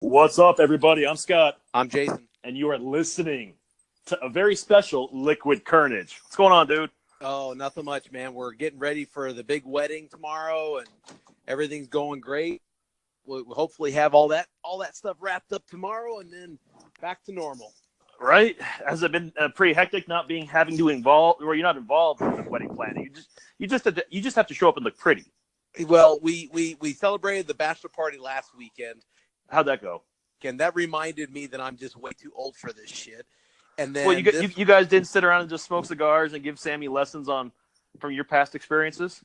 What's up, everybody? I'm Scott, I'm Jason. and you are listening to a very special Liquid Kernedge. What's going on, dude? Oh, nothing much, man. We're getting ready for the big wedding tomorrow, and everything's going great. We'll hopefully have all that stuff wrapped up tomorrow, and then back to normal. Right? Has it been pretty hectic not having to involve, or you're not involved in the wedding planning? You just have to show up and look pretty. Well, we celebrated the bachelor party last weekend, How'd that go? and that reminded me that I'm just way too old for this shit. And Well, then you guys didn't sit around and just smoke cigars and give Sammy lessons from your past experiences.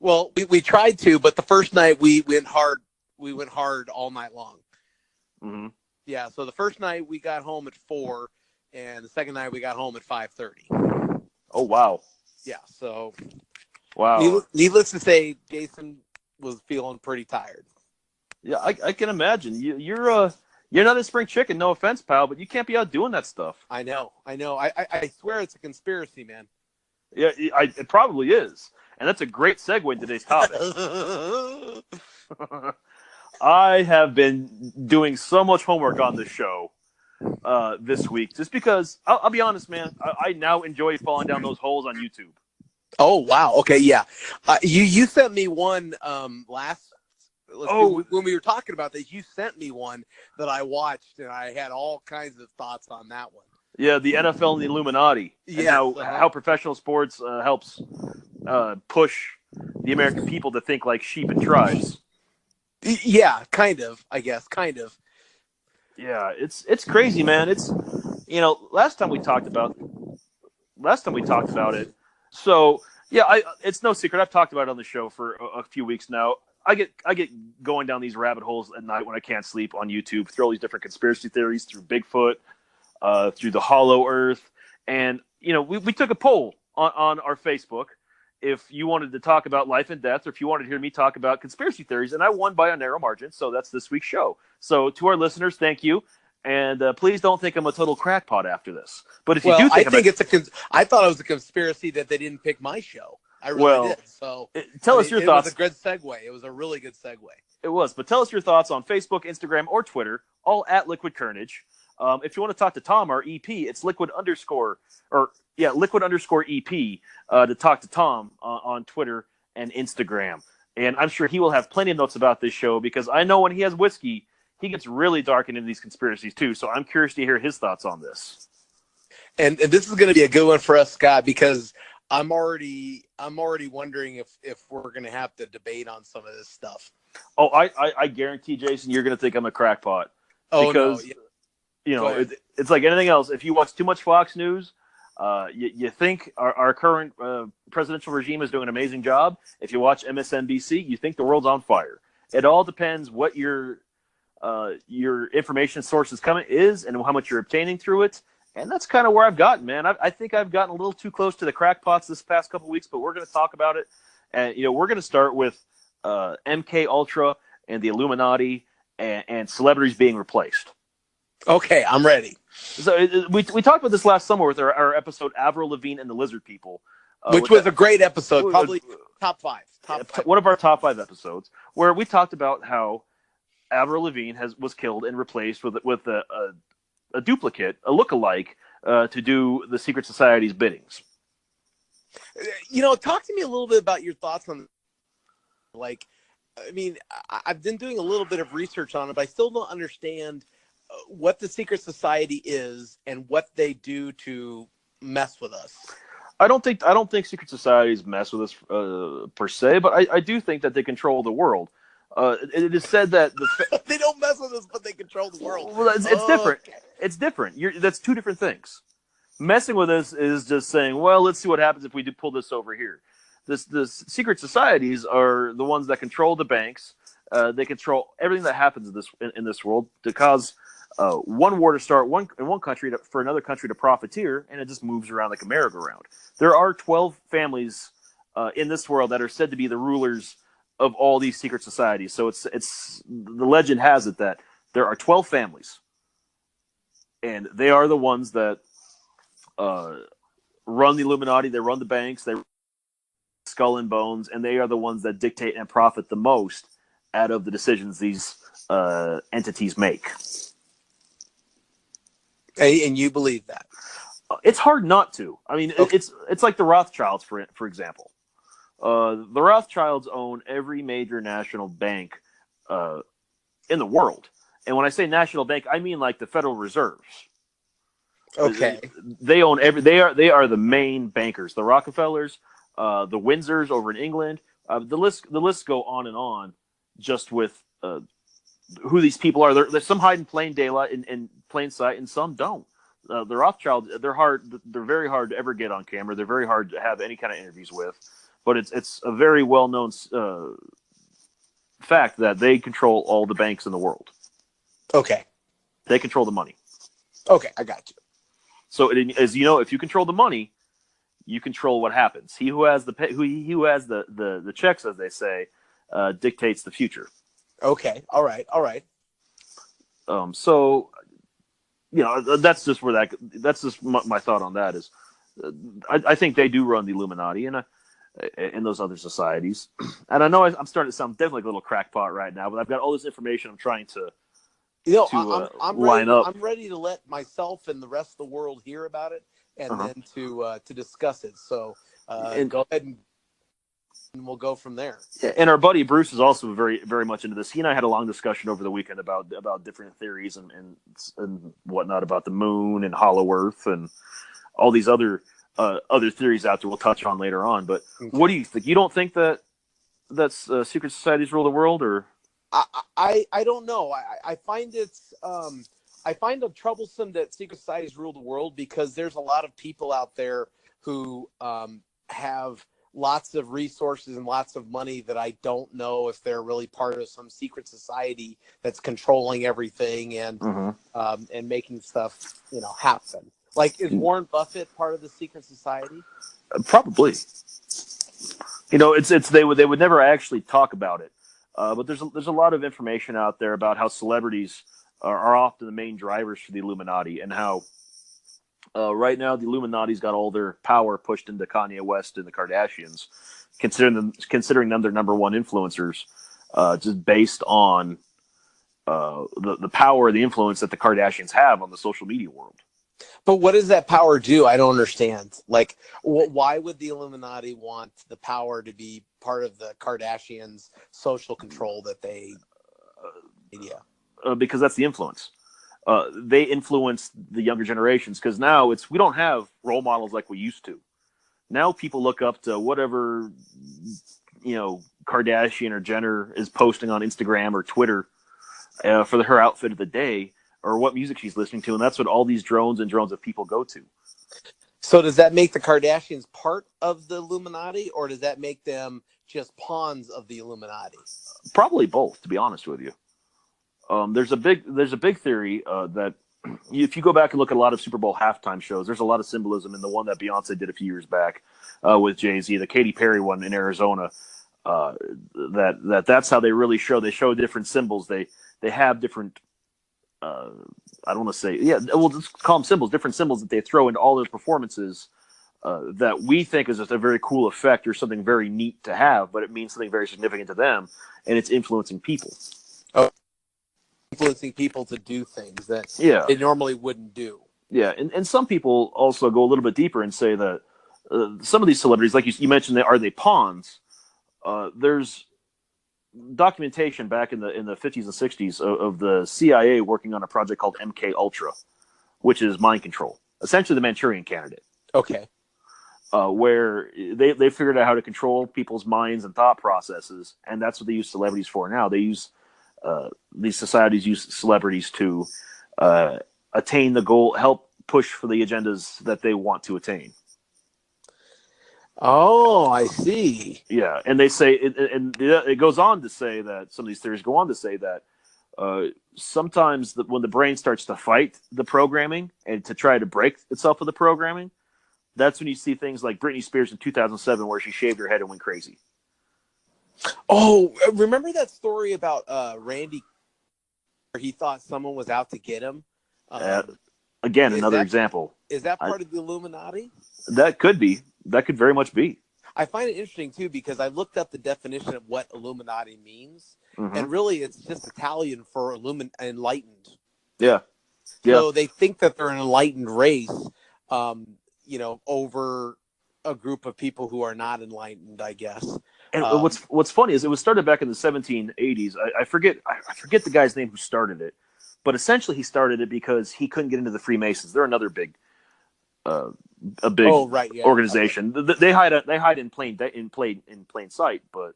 we tried to, but the first night we went hard. We went hard all night long. Mm-hmm. Yeah, so the first night we got home at 4, and the second night we got home at 5:30. Oh wow! Yeah, so Wow. needless to say, Jason was feeling pretty tired. Yeah, I can imagine. You're not a spring chicken. No offense, pal, but you can't be out doing that stuff. I know. I swear it's a conspiracy, man. Yeah, it probably is, and that's a great segue in today's topic. I have been doing so much homework on this show this week, just because I'll be honest, man. I now enjoy falling down those holes on YouTube. Oh wow. Okay, yeah. You sent me one when we were talking about this. You sent me one that I watched, and I had all kinds of thoughts on that one. Yeah, the NFL and the Illuminati. Yeah, and how professional sports helps push the American people to think like sheep and tribes. Yeah, kind of. I guess, kind of. Yeah, it's crazy, man. It's last time we talked about it. So yeah, it's no secret. I've talked about it on the show for a few weeks now. I get going down these rabbit holes at night when I can't sleep on YouTube through all these different conspiracy theories, through Bigfoot, through the Hollow Earth, and we took a poll on our Facebook if you wanted to talk about life and death, or if you wanted to hear me talk about conspiracy theories, and I won by a narrow margin. So that's this week's show. So to our listeners, thank you, and please don't think I'm a total crackpot after this. But if you do think I thought it was a conspiracy that they didn't pick my show. I really did. So tell us your thoughts. It was a good segue. It was a really good segue. It was. But tell us your thoughts on Facebook, Instagram, or Twitter, all at Liquid Kernedge. If you want to talk to Tom, our EP, it's liquid underscore EP to talk to Tom on Twitter and Instagram. And I'm sure he will have plenty of notes about this show, because I know when he has whiskey, he gets really dark into these conspiracies too. So I'm curious to hear his thoughts on this. And this is going to be a good one for us, Scott, because I'm already wondering if we're going to have to debate on some of this stuff. Oh, I guarantee, Jason, you're going to think I'm a crackpot. Oh, because, no. Yeah. It's like anything else. If you watch too much Fox News, you think our current presidential regime is doing an amazing job. If you watch MSNBC, you think the world's on fire. It all depends what your information source is and how much you're obtaining through it. And that's kind of where I've gotten, man. I think I've gotten a little too close to the crackpots this past couple of weeks, but we're going to talk about it. And we're going to start with MK Ultra and the Illuminati and celebrities being replaced. Okay, I'm ready. So we talked about this last summer with our episode Avril Lavigne and the Lizard People, which was a great episode, probably top five. One of our top 5 episodes, where we talked about how Avril Lavigne was killed and replaced with a duplicate, a lookalike, to do the secret society's biddings. Talk to me a little bit about your thoughts on, I've been doing a little bit of research on it, but I still don't understand what the secret society is and what they do to mess with us. I don't think secret societies mess with us per se, but I do think that they control the world. It is said that they don't mess with us, but they control the world. Well, it's different. Okay. It's different. That's two different things. Messing with us is just saying, well, let's see what happens if we do pull this over here. The secret societies are the ones that control the banks. They control everything that happens in this world to cause one war to start in one country for another country to profiteer, and it just moves around like a merry-go-round. There are 12 families in this world that are said to be the rulers of all these secret societies. So it's the legend has it that there are 12 families, and they are the ones that run the Illuminati. They run the banks. They Skull and Bones, and they are the ones that dictate and profit the most out of the decisions these entities make. And you believe that? It's hard not to. I mean, Okay. it's like the Rothschilds, for example. The Rothschilds own every major national bank in the world. And when I say national bank, I mean like the Federal Reserves. Okay. They own every. They are the main bankers. The Rockefellers, the Windsors over in England. The lists go on and on, just with who these people are. There's some hide in plain daylight, in plain sight, and some don't. The Rothschilds, they're hard. They're very hard to ever get on camera. They're very hard to have any kind of interviews with. But it's a very well known fact that they control all the banks in the world. Okay. They control the money. Okay, I got you. So, as you know, if you control the money, you control what happens. He who has the checks, as they say, dictates the future. Okay. All right. So, that's just that's just my thought on that is, I think they do run the Illuminati and those other societies. And I know I'm starting to sound definitely like a little crackpot right now, but I've got all this information I'm trying to I'm line ready, up. I'm ready to let myself and the rest of the world hear about it, and then to discuss it. So go ahead and we'll go from there. And our buddy Bruce is also very, very much into this. He and I had a long discussion over the weekend about different theories and whatnot about the moon and Hollow Earth and all these other theories out there. We'll touch on later on. But what do you think? You don't think that's secret societies rule the world, or? I don't know. I find it troublesome that secret societies rule the world, because there's a lot of people out there who have lots of resources and lots of money that I don't know if they're really part of some secret society that's controlling everything and making stuff happen. Like, is Warren Buffett part of the secret society? Probably. It's they would never actually talk about it. But there's a lot of information out there about how celebrities are often the main drivers for the Illuminati, and how right now the Illuminati's got all their power pushed into Kanye West and the Kardashians, considering them their number one influencers, just based on the power, the influence that the Kardashians have on the social media world. But what does that power do? I don't understand. Like, why would the Illuminati want the power to be part of the Kardashians' social control that they media? Because that's the influence. They influence the younger generations, because now we don't have role models like we used to. Now people look up to whatever Kardashian or Jenner is posting on Instagram or Twitter for her outfit of the day, or what music she's listening to, and that's what all these drones of people go to. So does that make the Kardashians part of the Illuminati, or does that make them just pawns of the Illuminati? Probably both, to be honest with you. There's a big theory that if you go back and look at a lot of Super Bowl halftime shows, there's a lot of symbolism in the one that Beyonce did a few years back with Jay-Z, the Katy Perry one in Arizona. That's how they really show. They show different symbols. They have different. I don't want to say, we'll just call them symbols, different symbols that they throw into all those performances that we think is just a very cool effect or something very neat to have, but it means something very significant to them, and it's influencing people. Oh, influencing people to do things that they normally wouldn't do. Yeah, and some people also go a little bit deeper and say that some of these celebrities, like you mentioned, are they pawns? There's documentation back in the 50s and 60s of the CIA working on a project called MK Ultra, which is mind control, essentially the Manchurian Candidate. Okay. Where they figured out how to control people's minds and thought processes, and that's what they use celebrities for now. They use these societies use celebrities to attain the goal, help push for the agendas that they want to attain. Oh, I see. Yeah, and they say, and it goes on to say that some of these theories go on to say that sometimes when the brain starts to fight the programming and to try to break itself of the programming, that's when you see things like Britney Spears in 2007, where she shaved her head and went crazy. Oh, remember that story about Randy, where he thought someone was out to get him? Again, another example. Is that part of the Illuminati? That could be. That could very much be. I find it interesting, too, because I looked up the definition of what Illuminati means, and really it's just Italian for enlightened. Yeah. Yeah. So they think that they're an enlightened race, over a group of people who are not enlightened, I guess. And what's funny is it was started back in the 1780s. I forget the guy's name who started it, but essentially he started it because he couldn't get into the Freemasons. They're another big organization. Okay. They hide in plain sight, but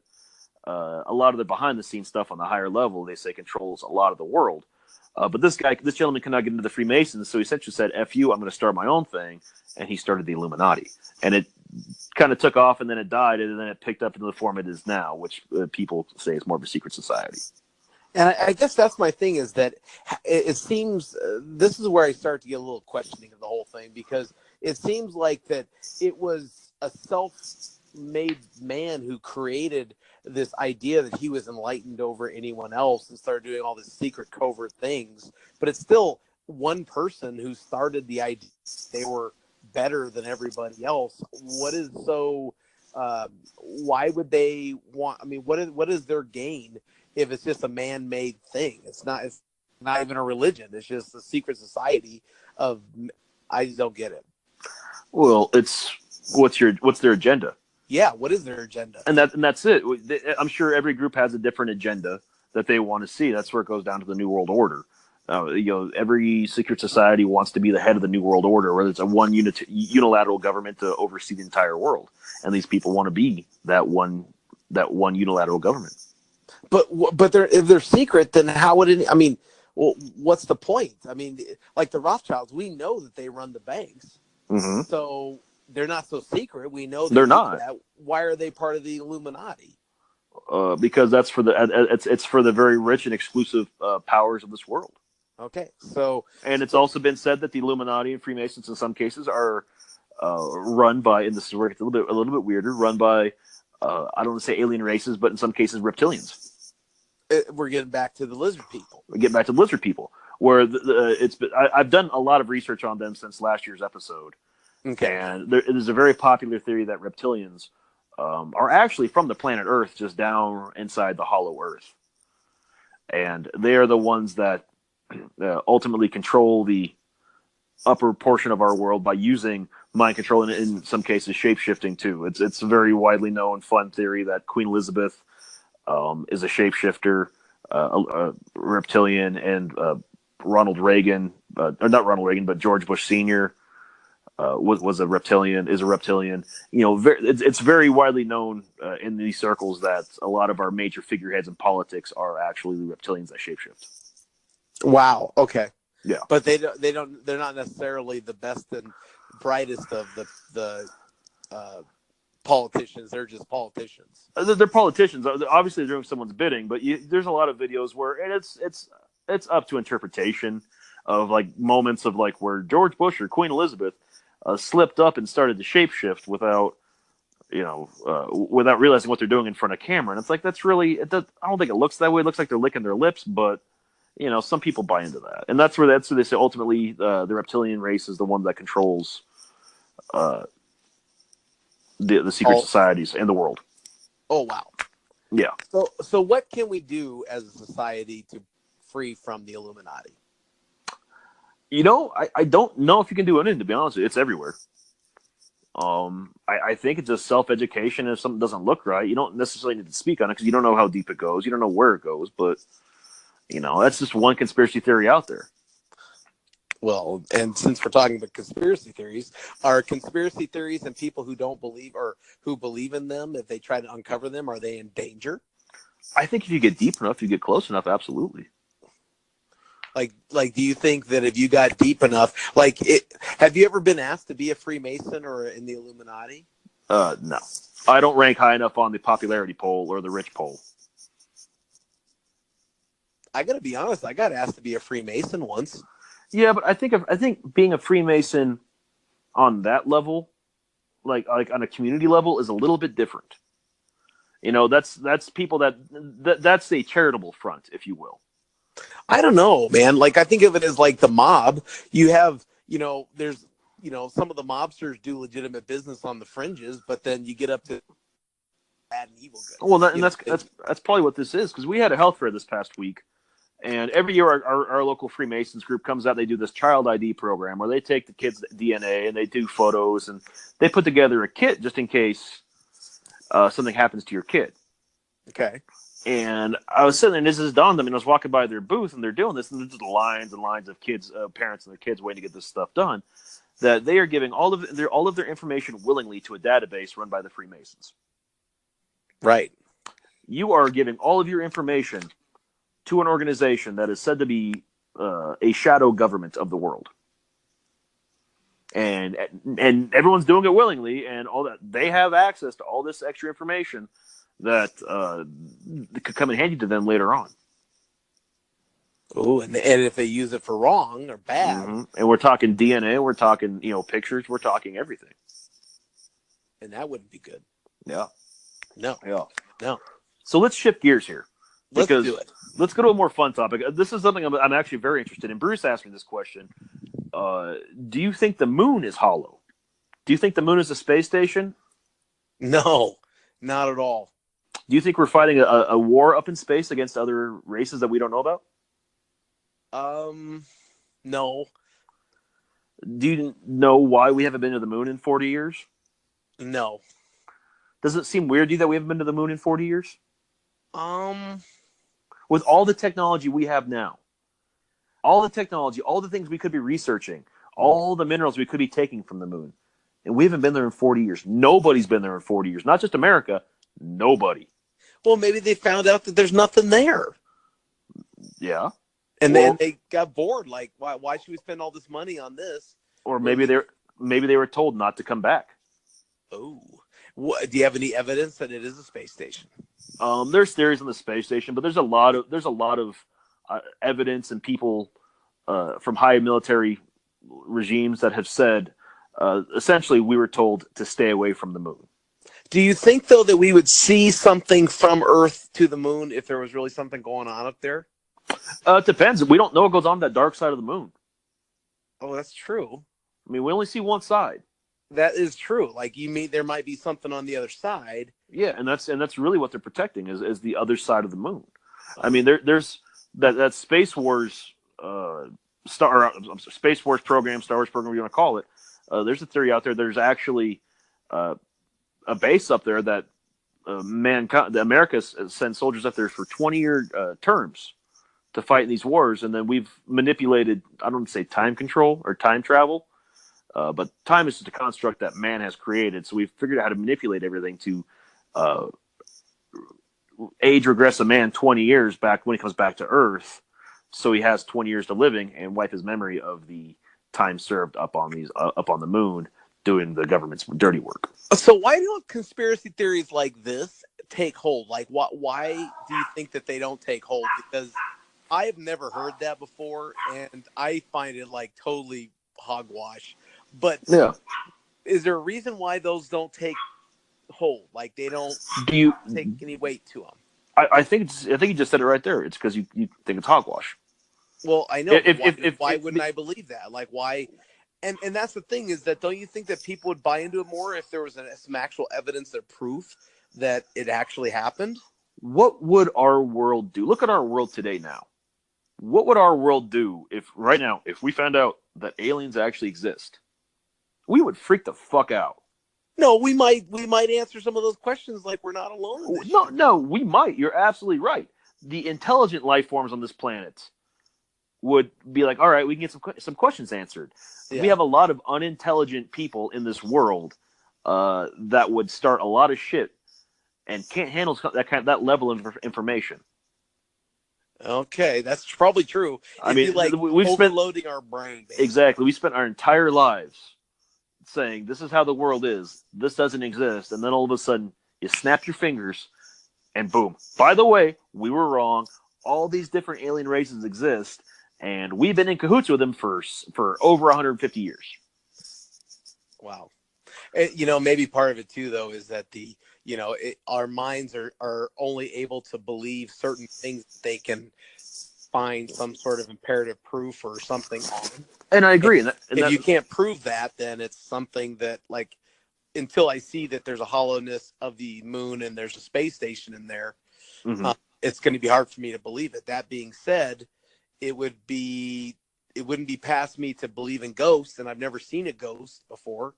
a lot of the behind the scenes stuff on the higher level, they say, controls a lot of the world. But this gentleman could not get into the Freemasons, so he essentially said, "F you, I'm going to start my own thing," and he started the Illuminati. And it kind of took off, and then it died, and then it picked up into the form it is now, which people say is more of a secret society. And I guess that's my thing, is that it seems this is where I start to get a little questioning of the whole thing, because it seems like that it was a self-made man who created this idea that he was enlightened over anyone else and started doing all these secret covert things, but it's still one person who started the idea they were better than everybody else. What is so why would they want, I mean, what is their gain if it's just a man-made thing? It's not even a religion, it's just a secret society of, I just don't get it. Well, it's what's their agenda? Yeah, what is their agenda? And that's it. I'm sure every group has a different agenda that they want to see. That's where it goes down to the New World Order. Every secret society wants to be the head of the New World Order, whether it's a unilateral government to oversee the entire world. And these people want to be that one unilateral government. But if they're secret, then how would it? I mean, well, what's the point? I mean, like the Rothschilds, we know that they run the banks, so they're not so secret. We know they're not. That. Why are they part of the Illuminati? Because that's for it's for the very rich and exclusive powers of this world. Okay, and it's also been said that the Illuminati and Freemasons in some cases are run by, and this is where it's a little bit weirder, run by I don't want to say alien races, but in some cases reptilians. We're getting back to the lizard people. We get back to the lizard people, where I've done a lot of research on them since last year's episode. Okay. And there's a very popular theory that reptilians are actually from the planet Earth, just down inside the hollow Earth. And they are the ones that ultimately control the upper portion of our world by using mind control and in some cases shape-shifting too. It's a very widely known, fun theory that Queen Elizabeth is a shapeshifter, a reptilian, and Ronald Reagan, or not Ronald Reagan, but George Bush Sr., is a reptilian. It's very widely known in these circles that a lot of our major figureheads in politics are actually the reptilians that shapeshift. Wow. Okay. Yeah. But they're not necessarily the best and brightest of the politicians. They're just politicians. They're politicians. Obviously, they're doing someone's bidding, but there's a lot of videos where, and it's up to interpretation of like moments of like where George Bush or Queen Elizabeth slipped up and started to shapeshift without realizing what they're doing in front of camera. And it's like, that's really, I don't think it looks that way. It looks like they're licking their lips, but some people buy into that. And that's where they say ultimately the reptilian race is the one that controls the secret societies in the world. Oh, wow. Yeah. So what can we do as a society to free from the Illuminati? I don't know if you can do anything, to be honest with you. It's everywhere. I think it's just self-education. If something doesn't look right, you don't necessarily need to speak on it because you don't know how deep it goes. You don't know where it goes, but that's just one conspiracy theory out there. Well, and since we're talking about conspiracy theories, are conspiracy theories and people who don't believe or who believe in them, if they try to uncover them, are they in danger? I think if you get deep enough, you get close enough, absolutely. Like, do you think that if you got deep enough, have you ever been asked to be a Freemason or in the Illuminati? No. I don't rank high enough on the popularity poll or the rich poll. I got to be honest, I got asked to be a Freemason once. Yeah, but I think being a Freemason on that level, like on a community level, is a little bit different. That's people that's a charitable front, if you will. I don't know, man. Like, I think of it as like the mob. You have, there's, some of the mobsters do legitimate business on the fringes, but then you get up to bad and evil good. Well, that's probably what this is, because we had a health fair this past week, and every year our local Freemasons group comes out. They do this child ID program where they take the kids' DNA and they do photos, and they put together a kit just in case something happens to your kid. Okay. And I was sitting there, and this is dawned on me. I was walking by their booth, and they're doing this, and there's just lines and lines of kids, parents and their kids waiting to get this stuff done. That they are giving all of their information willingly to a database run by the Freemasons. Right. You are giving all of your information to an organization that is said to be a shadow government of the world, and everyone's doing it willingly, and all that. They have access to all this extra information that could come in handy to them later on. Oh, and if they use it for wrong or bad, and we're talking DNA, we're talking pictures, we're talking everything, and that wouldn't be good. Yeah. No. Yeah. No. So let's shift gears here. Let's do it. Let's go to a more fun topic. This is something I'm actually very interested in. Bruce asked me this question. Do you think the moon is hollow? Do you think the moon is a space station? No, not at all. Do you think we're fighting a war up in space against other races that we don't know about? No. Do you know why we haven't been to the moon in 40 years? No. Does it seem weird to you that we haven't been to the moon in 40 years? With all the technology we have now, all the technology, all the things we could be researching, all the minerals we could be taking from the moon, and we haven't been there in 40 years. Nobody's been there in 40 years. Not just America. Nobody. Well, maybe they found out that there's nothing there. Yeah. And then they got bored. Like, why should we spend all this money on this? Or maybe they were told not to come back. Oh. Do you have any evidence that it is a space station? There's theories on the space station, but there's a lot of evidence and people from high military regimes that have said essentially we were told to stay away from the moon. Do you think, though, that we would see something from Earth to the moon if there was really something going on up there? It depends. We don't know what goes on that dark side of the moon. Oh, that's true. I mean, we only see one side. That is true. Like, you mean there might be something on the other side. Yeah, and that's really what they're protecting is the other side of the moon. I mean, there's that Space Wars Space Wars program, Star Wars program, you want to call it. There's a theory out there. There's actually a base up there that America sends soldiers up there for 20-year terms to fight in these wars, and then we've manipulated. I don't want to say time control or time travel. But time is just a construct that man has created. So we've figured out how to manipulate everything to age regress a man 20 years back when he comes back to Earth. So he has 20 years to living and wipe his memory of the time served up on the moon doing the government's dirty work. So why don't conspiracy theories like this take hold? Like, why do you think that they don't take hold? Because I've never heard that before, and I find it like totally hogwash. But yeah, is there a reason why those don't take hold? Like, they don't take any weight to them? I think you just said it right there. It's because you think it's hogwash. Well, I know. Why wouldn't I believe that? Like, why? And that's the thing, is that don't you think that people would buy into it more if there was some actual evidence or proof that it actually happened? What would our world do? Look at our world today now. What would our world do if we found out that aliens actually exist? We would freak the fuck out. No, we might answer some of those questions like we're not alone. No, we might. You're absolutely right. The intelligent life forms on this planet would be like, all right, we can get some questions answered. Yeah. We have a lot of unintelligent people in this world that would start a lot of shit and can't handle that level of information. Okay, that's probably true. I mean, we've overloading our brain. Basically. Exactly. We spent our entire lives saying this is how the world is. This doesn't exist, and then all of a sudden you snap your fingers, and boom. By the way, we were wrong. All these different alien races exist, and we've been in cahoots with them for over 150 years. Wow. Maybe part of it too, though, is that our minds are only able to believe certain things that they can find some sort of imperative proof or something on. And I agree. If you can't prove that, then it's something that, like, until I see that there's a hollowness of the moon and there's a space station in there, Mm-hmm. it's going to be hard for me to believe it. That being said, it wouldn't be past me to believe in ghosts, and I've never seen a ghost before.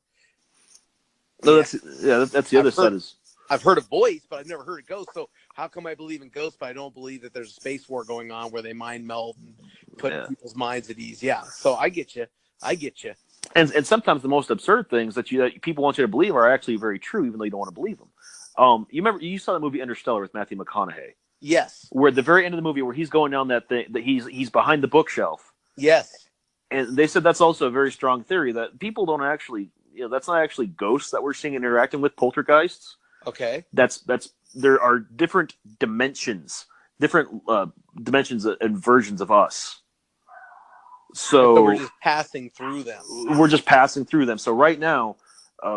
No, Yeah, that's the other side is. I've heard a voice, but I've never heard a ghost. So how come I believe in ghosts, but I don't believe that there's a space war going on where they mind meld and put people's minds at ease? Yeah. So I get you. And sometimes the most absurd things that people want you to believe are actually very true, even though you don't want to believe them. You saw the movie Interstellar with Matthew McConaughey. Yes. Where at the very end of the movie, where he's going down that thing, that he's behind the bookshelf. Yes. And they said that's also a very strong theory that people don't actually, that's not actually ghosts that we're seeing and interacting with, poltergeists. Okay. There are different dimensions and versions of us. So we're just passing through them. So right now,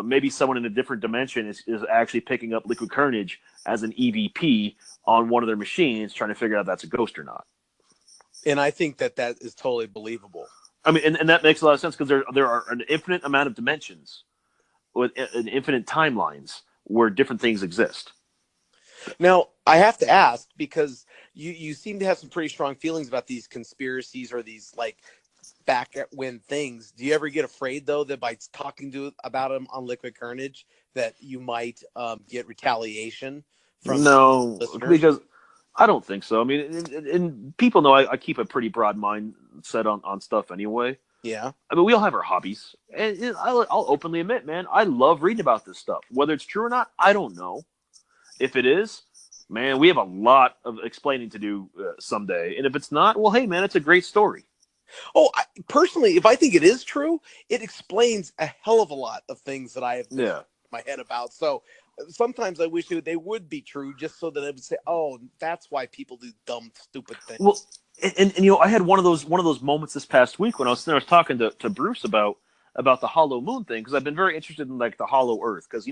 maybe someone in a different dimension is actually picking up Liquid Kernedge as an EVP on one of their machines, trying to figure out if that's a ghost or not. And I think that is totally believable. I mean, and that makes a lot of sense because there are an infinite amount of dimensions with infinite timelines where different things exist. Now, I have to ask, because you seem to have some pretty strong feelings about these conspiracies or these like back when things. Do you ever get afraid though that by talking about them on Liquid Kernedge that you might get retaliation from listeners? Because I don't think so. I mean, and people know I keep a pretty broad mindset on stuff anyway. Yeah. I mean, we all have our hobbies, and I'll openly admit, man, I love reading about this stuff. Whether it's true or not, I don't know. If it is, man, we have a lot of explaining to do someday. And if it's not, well, hey, man, it's a great story. Oh, personally, if I think it is true, it explains a hell of a lot of things that I have in my head about. So sometimes I wish they would be true, just so that I would say, oh, that's why people do dumb, stupid things. Well, and I had one of those moments this past week when I was talking to Bruce about the hollow moon thing, because I've been very interested in like the hollow Earth, because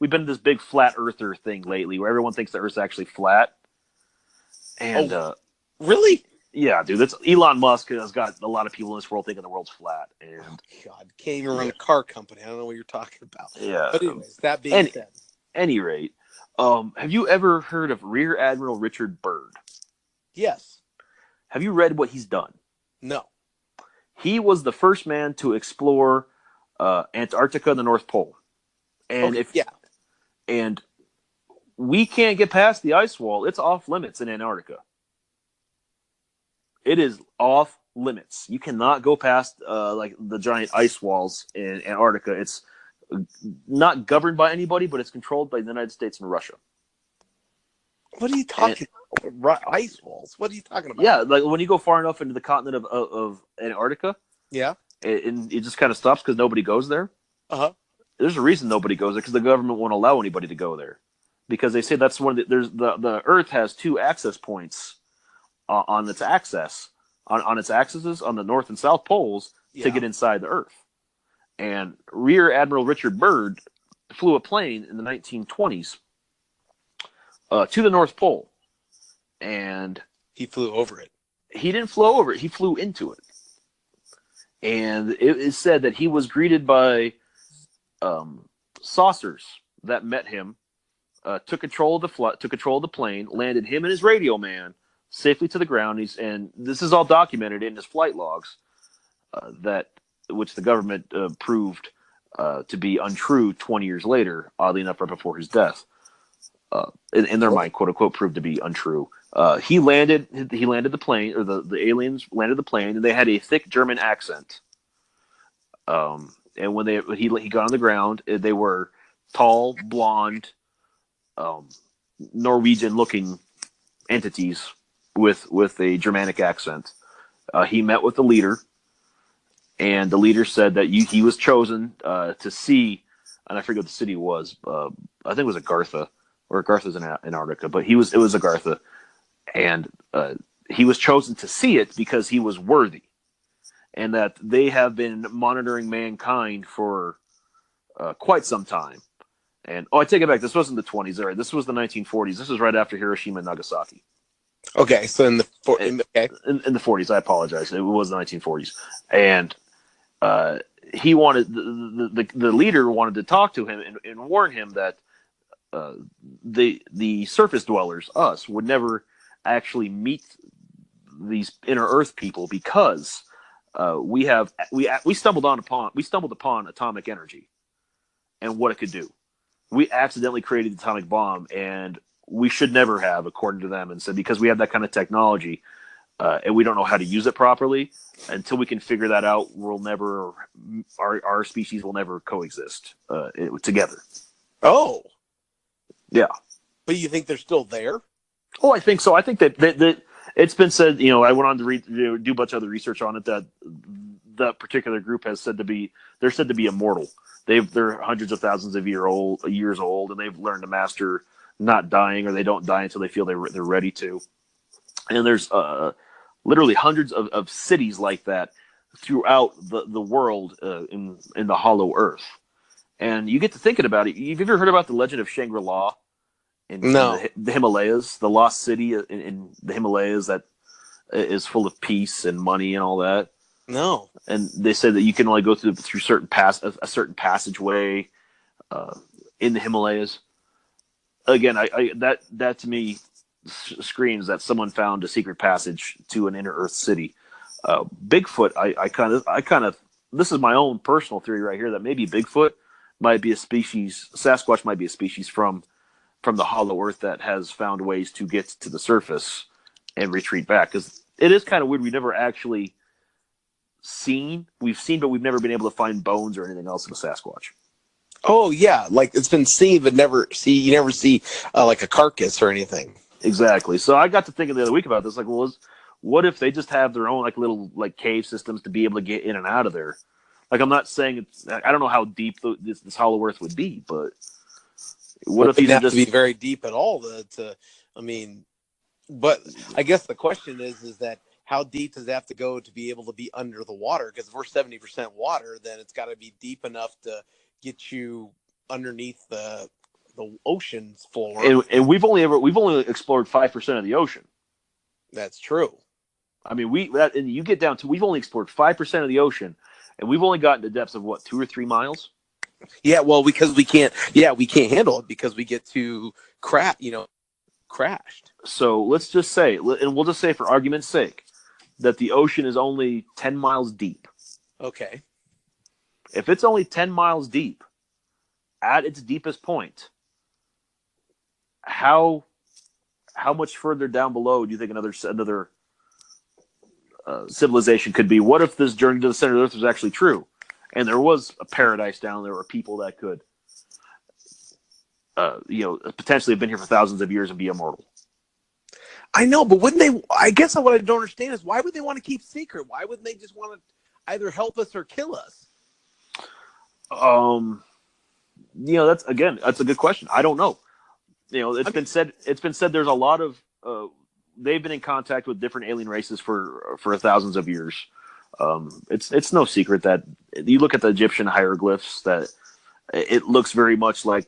we've been in this big flat earther thing lately where everyone thinks the Earth's actually flat. And really? Yeah, dude, that's Elon Musk has got a lot of people in this world thinking the world's flat. And God, can't even run a car company. I don't know what you're talking about. Yeah. But anyways, that being said. Any rate, have you ever heard of Rear Admiral Richard Byrd? Yes. Have you read what he's done? No. He was the first man to explore Antarctica and the North Pole. And and we can't get past the ice wall. It's off limits in Antarctica. It is off limits. You cannot go past like the giant ice walls in Antarctica. It's not governed by anybody, but it's controlled by the United States and Russia. What are you talking about? Ice walls? What are you talking about? Yeah, like when you go far enough into the continent of Antarctica, and it just kind of stops because nobody goes there. There's a reason nobody goes there, because the government won't allow anybody to go there, because they say that's one of the Earth has two access points on its axis on its axes on the North and South poles to get inside the Earth. And Rear Admiral Richard Byrd flew a plane in the 1920s to the North Pole, and he flew over it. He didn't fly over it; he flew into it. And it is said that he was greeted by saucers that met him, took control of the plane, landed him and his radio man safely to the ground. And this is all documented in his flight logs, which the government proved to be untrue 20 years later, oddly enough, right before his death. In their mind, quote unquote, proved to be untrue. He landed the plane, or the aliens landed the plane, and they had a thick German accent. And when he got on the ground, they were tall, blonde, Norwegian-looking entities with a Germanic accent. He met with the leader, and the leader said that he was chosen to see, and I forget what the city was. I think it was Agartha, or Agartha's in Antarctica, but it was Agartha, and he was chosen to see it because he was worthy, and that they have been monitoring mankind for quite some time. And I take it back. This wasn't the 20s, all right? This was the 1940s. This was right after Hiroshima and Nagasaki. Okay, so in the 40s. I apologize. It was the 1940s, and he wanted the leader wanted to talk to him and warn him that the surface dwellers, us, would never actually meet these inner Earth people because we stumbled upon atomic energy and what it could do. We accidentally created the atomic bomb, and we should never have, according to them, and said because we have that kind of technology and we don't know how to use it properly. Until we can figure that out, our species will never coexist together. Oh, yeah. But you think they're still there? Oh, I think so. I think that it's been said. I went on to do a bunch of other research on it. That that particular group they're said to be immortal. They're hundreds of thousands of years old, and they've learned to master not dying, or they don't die until they feel they're ready to. And there's literally hundreds of cities like that throughout the world in the Hollow Earth. And you get to thinking about it. You've ever heard about the legend of Shangri-La in the Himalayas, the lost city in the Himalayas that is full of peace and money and all that? No. And they said that you can only go through a certain passageway in the Himalayas. Again, that to me screams that someone found a secret passage to an inner Earth city. Bigfoot, I kind of this is my own personal theory right here that maybe Bigfoot might be a species, Sasquatch might be a species from the Hollow Earth that has found ways to get to the surface and retreat back. Because it is kind of weird. We've never actually we've seen, but we've never been able to find bones or anything else of a Sasquatch. Oh yeah, like it's been seen, but you never see like a carcass or anything. Exactly. So I got to thinking the other week about this. Like, well, what if they just have their own like little like cave systems to be able to get in and out of there? Like, I'm not saying I don't know how deep this Hollow Earth would be, but what if these have just to be very deep at all? But I guess the question is that how deep does it have to go to be able to be under the water? Because if we're 70% water, then it's got to be deep enough to get you underneath the ocean's floor. And we've only explored 5% of the ocean. That's true. I mean, and you get down to we've only explored 5% of the ocean, and we've only gotten to depths of what, 2 or 3 miles. Yeah, well, because we can't handle it because we get too crashed. So let's just say, and we'll just say for argument's sake, that the ocean is only 10 miles deep. Okay. If it's only 10 miles deep, at its deepest point, how much further down below do you think another civilization could be? What if this journey to the center of the Earth was actually true, and there was a paradise down there, or people that could, potentially have been here for thousands of years and be immortal? I know, but wouldn't they? I guess what I don't understand is why would they want to keep secret? Why wouldn't they just want to either help us or kill us? That's a good question. I don't know. It's been said there's a lot of they've been in contact with different alien races for thousands of years. It's no secret that you look at the Egyptian hieroglyphs that it looks very much like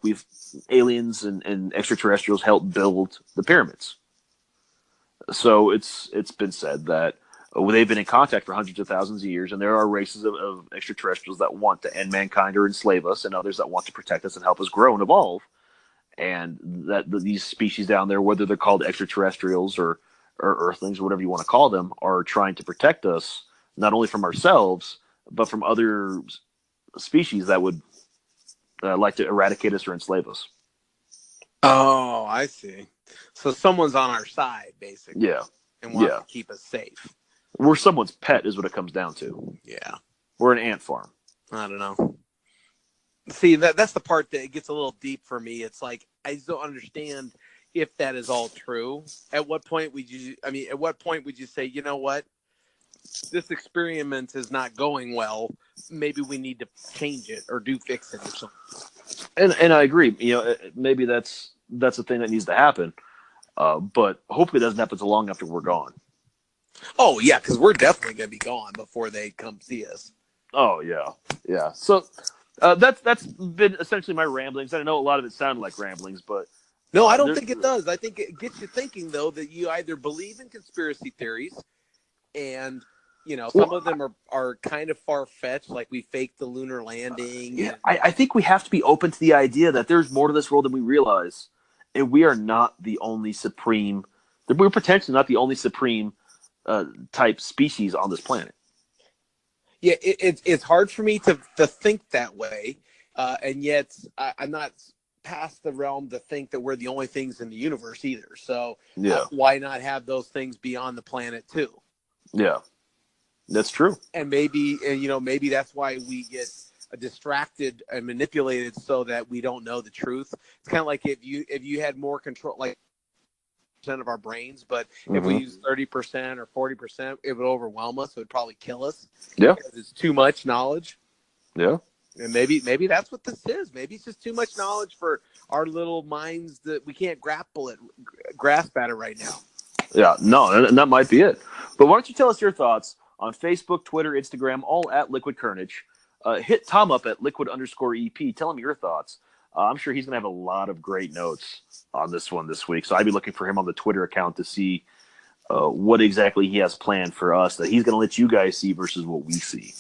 aliens and extraterrestrials helped build the pyramids. So it's been said that they've been in contact for hundreds of thousands of years, and there are races of extraterrestrials that want to end mankind or enslave us, and others that want to protect us and help us grow and evolve. And that these species down there, whether they're called extraterrestrials or Earthlings or whatever you want to call them, are trying to protect us not only from ourselves but from other species that would like to eradicate us or enslave us. Oh, I see. So someone's on our side, basically. Yeah. And wants to keep us safe. We're someone's pet is what it comes down to. Yeah. We're an ant farm. I don't know. See, that's the part that gets a little deep for me. It's like, I just don't understand if that is all true. At what point would you say, you know what? This experiment is not going well. Maybe we need to change it or fix it or something. And I agree. Maybe that's a thing that needs to happen. But hopefully it doesn't happen so long after we're gone. Oh yeah, because we're definitely gonna be gone before they come see us. Oh yeah. So that's been essentially my ramblings. I know a lot of it sounded like ramblings, but no, I don't think it does. I think it gets you thinking though that you either believe in conspiracy theories, and some of them are kind of far-fetched, like we faked the lunar landing. Yeah, I think we have to be open to the idea that there's more to this world than we realize, and we are not the only supreme. We're potentially not the only supreme type species on this planet. Yeah, it's hard for me to think that way, and yet I'm not past the realm to think that we're the only things in the universe either. So why not have those things beyond the planet too? Yeah, that's true. And maybe that's why we get distracted and manipulated so that we don't know the truth. It's kind of like if you had more control, like of our brains, but if we use 30% or 40%, it would overwhelm us. It would probably kill us. Yeah, because it's too much knowledge. Yeah, and maybe that's what this is. Maybe it's just too much knowledge for our little minds that we can't grasp at it right now. Yeah, no, and that might be it. But why don't you tell us your thoughts on Facebook, Twitter, Instagram, all at Liquid Kernedge. Hit Tom up at liquid_EP. Tell him your thoughts. I'm sure he's going to have a lot of great notes on this one this week. So I'd be looking for him on the Twitter account to see what exactly he has planned for us that he's going to let you guys see versus what we see.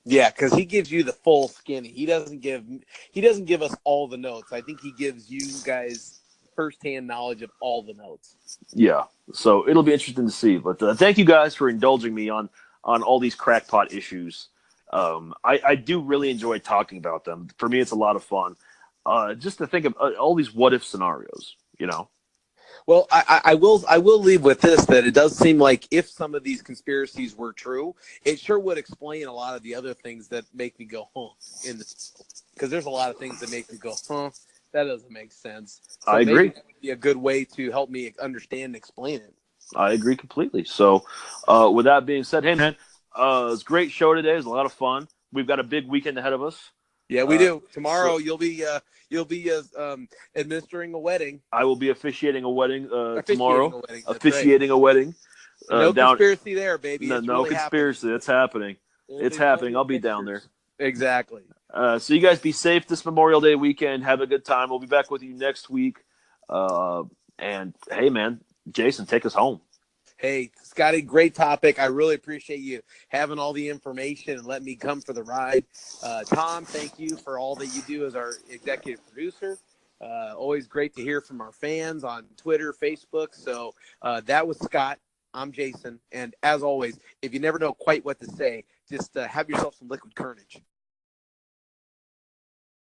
Yeah, because he gives you the full skinny. He doesn't give us all the notes. I think he gives you guys firsthand knowledge of all the notes. Yeah, so it'll be interesting to see. But thank you guys for indulging me on all these crackpot issues. I do really enjoy talking about them. For me, it's a lot of fun. Just to think of all these what if scenarios, Well, I will leave with this, that it does seem like if some of these conspiracies were true, it sure would explain a lot of the other things that make me go, huh, because there's a lot of things that make me go, huh, that doesn't make sense. So I agree. That would be a good way to help me understand and explain it. I agree completely. So with that being said, hey, man, it was a great show today. It was a lot of fun. We've got a big weekend ahead of us. Yeah, we do. Tomorrow you'll be administering a wedding. I will be officiating a wedding tomorrow. Officiating a wedding. No conspiracy there, baby. No, no conspiracy. It's happening. It's happening. I'll be down there. Exactly. So you guys be safe this Memorial Day weekend. Have a good time. We'll be back with you next week. And hey, man, Jason, take us home. Hey, Scotty, great topic. I really appreciate you having all the information and letting me come for the ride. Tom, thank you for all that you do as our executive producer. Always great to hear from our fans on Twitter, Facebook. So that was Scott. I'm Jason. And as always, if you never know quite what to say, just have yourself some Liquid Kernedge.